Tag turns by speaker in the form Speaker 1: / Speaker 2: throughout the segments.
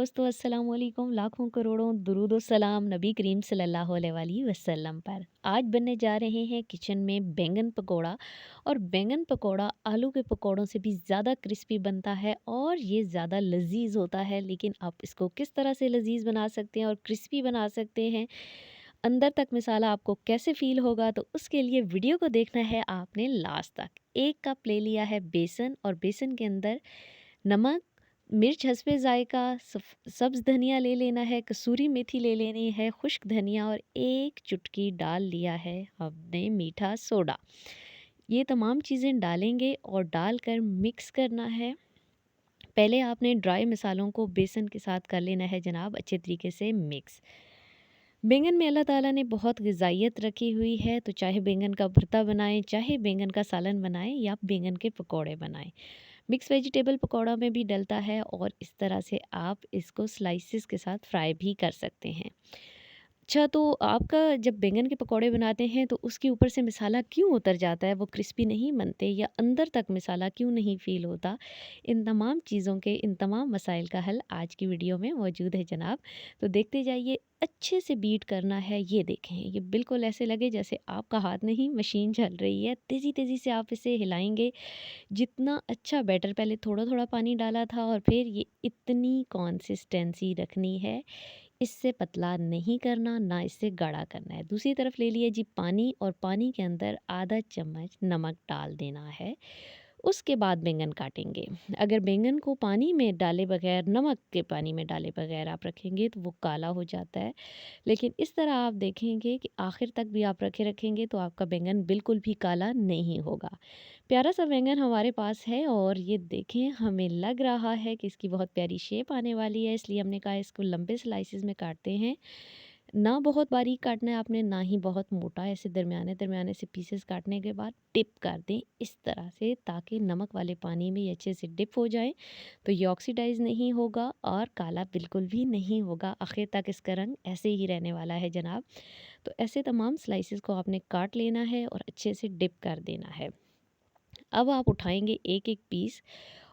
Speaker 1: दोस्तों, अस्सलाम वालेकुम। लाखों करोड़ों दुरूद व सलाम नबी करीम सल्लल्लाहु अलैहि वसल्लम पर। आज बनने जा रहे हैं किचन में बैंगन पकोड़ा। और बैंगन पकोड़ा आलू के पकोड़ों से भी ज़्यादा क्रिस्पी बनता है और ये ज़्यादा लजीज होता है। लेकिन आप इसको किस तरह से लजीज बना सकते हैं और क्रिस्पी बना सकते हैं, अंदर तक मसाला आपको कैसे फ़ील होगा, तो उसके लिए वीडियो को देखना है आपने लास्ट तक। 1 कप ले लिया है बेसन और बेसन के अंदर नमक, मिर्च हस्बे ज़ायक़ा, सब्ज़ धनिया ले लेना है, कसूरी मेथी ले लेनी है, खुश्क धनिया और 1 चुटकी डाल लिया है हमने मीठा सोडा। ये तमाम चीज़ें डालेंगे और डालकर मिक्स करना है। पहले आपने ड्राई मसालों को बेसन के साथ कर लेना है जनाब अच्छे तरीके से मिक्स। बैंगन में अल्लाह ताला ने बहुत ग़िज़ाइयत रखी हुई है, तो चाहे बैंगन का भरता बनाएं, चाहे बैंगन का सालन बनाएं या बैंगन के पकोड़े बनाएं। मिक्स वेजिटेबल पकौड़ा में भी डलता है और इस तरह से आप इसको स्लाइसेस के साथ फ्राई भी कर सकते हैं। अच्छा, तो आपका जब बैंगन के पकौड़े बनाते हैं तो उसके ऊपर से मसाला क्यों उतर जाता है, वो क्रिस्पी नहीं बनते या अंदर तक मसाला क्यों नहीं फ़ील होता? इन तमाम चीज़ों के, इन तमाम मसाइल का हल आज की वीडियो में मौजूद है जनाब। तो देखते जाइए। अच्छे से बीट करना है। ये देखें, ये बिल्कुल ऐसे लगे जैसे आपका हाथ नहीं, मशीन चल रही है। तेज़ी-तेज़ी से आप इसे हिलाएँगे। जितना अच्छा बैटर, पहले थोड़ा-थोड़ा पानी डाला था और फिर ये इतनी कंसिस्टेंसी रखनी है। इससे पतला नहीं करना, ना इससे गाढ़ा करना है। दूसरी तरफ ले लिया जी पानी और पानी के अंदर आधा चम्मच नमक डाल देना है। उसके बाद बैंगन काटेंगे। अगर बैंगन को पानी में डाले बगैर, नमक के पानी में डाले बगैर आप रखेंगे तो वो काला हो जाता है। लेकिन इस तरह आप देखेंगे कि आखिर तक भी आप रखेंगे तो आपका बैंगन बिल्कुल भी काला नहीं होगा। प्यारा सा बैंगन हमारे पास है और ये देखें, हमें लग रहा है कि इसकी बहुत प्यारी शेप आने वाली है, इसलिए हमने कहा इसको लंबे स्लाइसेस में काटते हैं। ना बहुत बारीक काटना है आपने, ना ही बहुत मोटा। ऐसे दरमियाने दरमियाने से पीसेस काटने के बाद डिप कर दें इस तरह से, ताकि नमक वाले पानी में ये अच्छे से डिप हो जाए। तो ये ऑक्सीडाइज नहीं होगा और काला बिल्कुल भी नहीं होगा। आखिर तक इसका रंग ऐसे ही रहने वाला है जनाब। तो ऐसे तमाम स्लाइसेस को आपने काट लेना है और अच्छे से डिप कर देना है। अब आप उठाएंगे एक एक पीस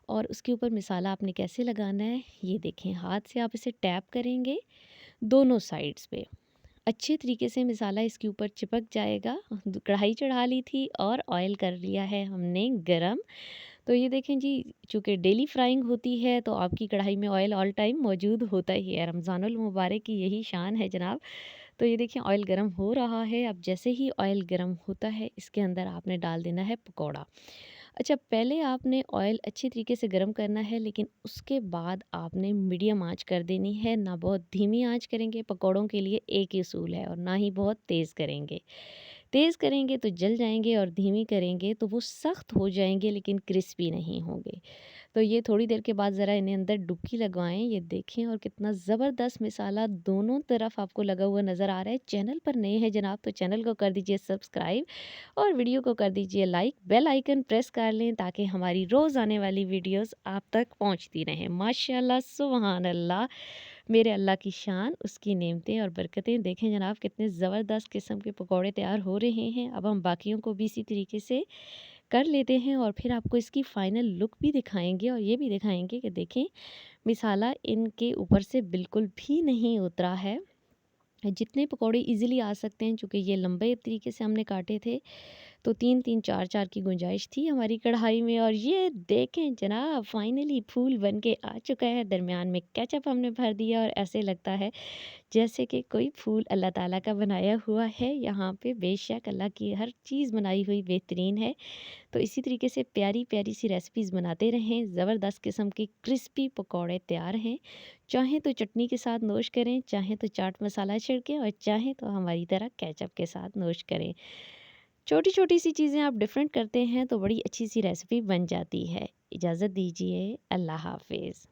Speaker 1: और उसके ऊपर मसाला आपने कैसे लगाना है, ये देखें। हाथ से आप इसे टैप करेंगे दोनों साइड्स पे। अच्छे तरीके से मसाला इसके ऊपर चिपक जाएगा। कढ़ाई चढ़ा ली थी और ऑयल कर लिया है हमने गरम। तो ये देखें जी, चूँकि डेली फ्राइंग होती है तो आपकी कढ़ाई में ऑयल ऑल टाइम मौजूद होता ही है। रमज़ानुल मुबारक की यही शान है जनाब। तो ये देखिए, ऑयल गरम हो रहा है। अब जैसे ही ऑयल गरम होता है, इसके अंदर आपने डाल देना है पकौड़ा। अच्छा, पहले आपने ऑयल अच्छी तरीके से गरम करना है, लेकिन उसके बाद आपने मीडियम आंच कर देनी है। ना बहुत धीमी आंच करेंगे, पकौड़ों के लिए एक ही असूल है, और ना ही बहुत तेज़ करेंगे। तेज़ करेंगे तो जल जाएंगे और धीमी करेंगे तो वो सख्त हो जाएंगे लेकिन क्रिस्पी नहीं होंगे। तो ये थोड़ी देर के बाद ज़रा इन्हें अंदर डुबकी लगवाएं। ये देखें, और कितना ज़बरदस्त मसाला दोनों तरफ आपको लगा हुआ नज़र आ रहा है। चैनल पर नए हैं जनाब तो चैनल को कर दीजिए सब्सक्राइब और वीडियो को कर दीजिए लाइक। बेल आइकन प्रेस कर लें ताकि हमारी रोज़ आने वाली वीडियोस आप तक पहुंचती रहें। माशाल्लाह, सुबहान अल्लाह। मेरे अल्लाह की शान, उसकी नेमतें और बरकतें। देखें जनाब, कितने ज़बरदस्त किस्म के पकौड़े तैयार हो रहे हैं। अब हम बाकियों को भी इसी तरीके से कर लेते हैं और फिर आपको इसकी फ़ाइनल लुक भी दिखाएंगे और ये भी दिखाएंगे कि देखें, मसाला इनके ऊपर से बिल्कुल भी नहीं उतरा है। जितने पकौड़े इजीली आ सकते हैं, चूँकि ये लंबे तरीके से हमने काटे थे, तो 3-3 4-4 की गुंजाइश थी हमारी कढ़ाई में। और ये देखें जनाब, फाइनली फूल बन के आ चुका है। दरमियान में केचप हमने भर दिया और ऐसे लगता है जैसे कि कोई फूल अल्लाह ताला का बनाया हुआ है। यहाँ पे बेशक अल्लाह की हर चीज़ बनाई हुई बेहतरीन है। तो इसी तरीके से प्यारी प्यारी सी रेसिपीज़ बनाते रहें। ज़बरदस्त किस्म के क्रिस्पी पकौड़े तैयार हैं। चाहें तो चटनी के साथ नोश करें, चाहें तो चाट मसाला छिड़कें और चाहें तो हमारी तरह केचप के साथ नोश करें। छोटी छोटी सी चीज़ें आप डिफरेंट करते हैं तो बड़ी अच्छी सी रेसिपी बन जाती है। इजाज़त दीजिए, अल्लाह हाफिज़।